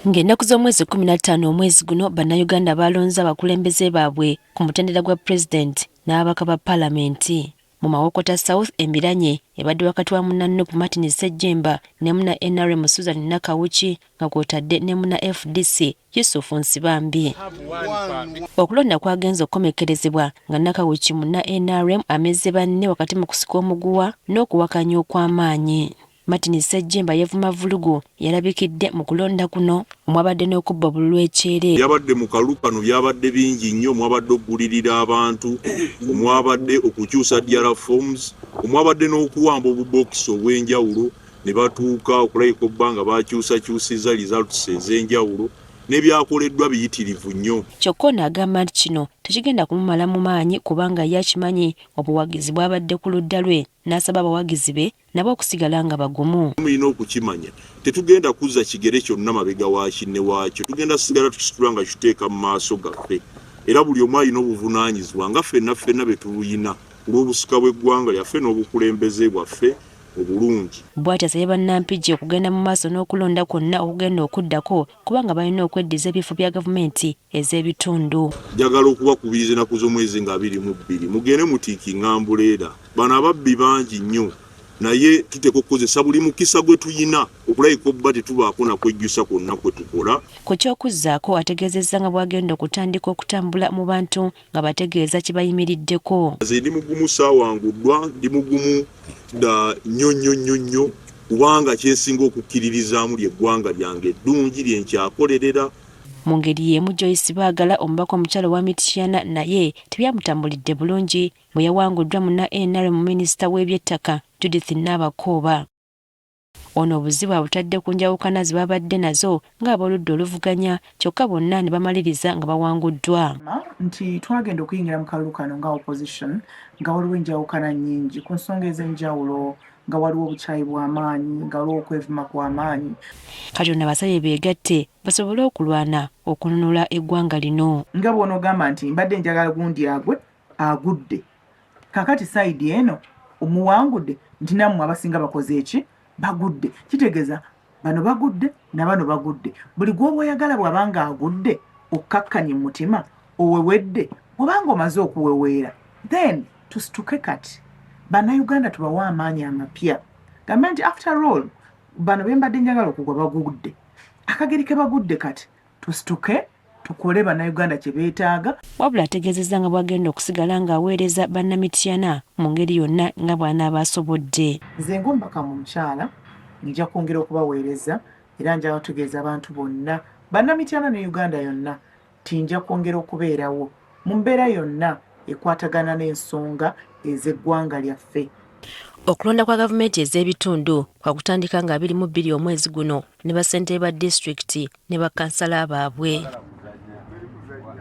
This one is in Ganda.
Ng'ennaku z'omwezi 15 omwezi guno bannayuganda balonze abakulembeze baabwe ku mutendera gwa pulezidenti n'ababaka ba paalamenti. Mu Mawokota South embiranye ebadde wakati wa munnaNupu Martin Ssejjemba ne muna NRM Susan Nakawuki nga kw'otadde ne muna FDC Yusuf Nsibambi. Okulonda kwagenze okukomekkerezebwa nga Nakawuki muna NRM amezze banne wakati mu kusika omuguwa n'okuwakanya okw'amaanyi. Martin Ssejjemba yevuma vulugu yalabikidde mu kulonda kuno omwabadde n'okubba obululu ekyere. Byabadde mu kalukano byabadde bingi nnyo, omwabadde okugulirira abantu, omwabadde okukyusa DRA forms, omwabadde n'okuwamba obubokisi obw'enjawulo ne batuuka okulabika obba nga bakyusakyusizza results ez'enjawulo n'ebyakoleddwa biyitirivu nnyo. Kyokka ono agamba nti kino tekigenda kumumala mu maanyi kubanga ye akimanyi obuwagizi bwabadde ku ludda lwe n'asaba abawagizi be nabo okusigala nga bagumu. Mulina okukimanya tetugenda kuzza kigere kyonna mabega wa kinne waakyo, tugenda sigala tukisitula nga kituteeka mu maaso gaffe era buli omu alina obuvunaanyizibwa nga ffenna be tuluyina olw'obusika bw'eggwanga lyaffe n'obukulembeze bwaffe obulungi. Bw'atyo asabye bannampigi okugenda mu maaso n'okulonda kwonna okugenda okuddako kubanga balina okweddiza ebifo bya gavumenti ez'ebitundu. Njagala okubakubiriza ennaku z'omwezi nga 22 mugende mutiikinga ambuleera. Bano ababbi bangi nnyo naye tuteeka okukozesa buli mukisa gwe tuyina okulabika obba tetubaako nakwejjusa kwonna kwe tukola. Ku ky'okuzzaako ategeezezza nga bw'agenda okutandika okutambula mu bantu nga bategeeza kye bayimiriddeko. Nze ndi mugumu saawanguddwa, ndi mugumu nnyo kubanga kyensinga okukkiririzaamu ly'eggwanga lyange eddungi lye nkyakolerera. Mu ngeri y'emu Joyce Baagala omubaka omukyala wa Mityana naye tebyamutambulidde bulungi bwe yawanguddwa muna NRM mu minisita w'ebyettaka Judith Nabakooba. Ono obuzibu abutadde ku njawukana ze babadde nazo ng'aboludda oluvuganya kyokka bonna ne bamaliriza nga bawanguddwa. Nti twagenda okuyingira mu kalulu kano nga opposition nga waliwo enjawukana nnyingi ku nsonga ez'enjawulo nga waliwo obukyayi bw'amaanyi nga waliwo okwevuma kw'amaanyi. Kati ono abasabye beegatte basobole okulwana okununula eggwanga lino. Nga bw'onoogamba nti mbadde njagala gundi agudde kakati sayidi eno omuwangudde nti nammwe abasinga bakoze eki bagudde, kitegeeza bano bagudde na bano bagudde. Buli gw'oba oyagala bw'abanga agudde okkakkanya mu mutima owewedde obanga omaze okuweweera then tusituke kati bannayuganda tubawa amaanyi amapya gambe nti after all bano bembadde njagala okugwa bagudde akageri ke bagudde kati tusituke tukole bannayuganda kye beetaaga. Wabula ategeezezza nga bw'agenda okusigala ng'aweereza bannamityana mu ngeri yonna nga bw'anaaba asobodde. Nze ng'omubaka mu mukyala nja kwongera okubaweereza era nja bategeeza abantu bonna bannamityana ne Uganda yonna ti nja kwongera okubeerawo mu mbeera yonna ekwatagana n'ensonga ez'eggwanga lyaffe. Okulonda kwa gavumenti ez'ebitundu kwa kutandika nga 22 omwezi guno ne bassentebe ba disitulikiti ne bakansala baabwe.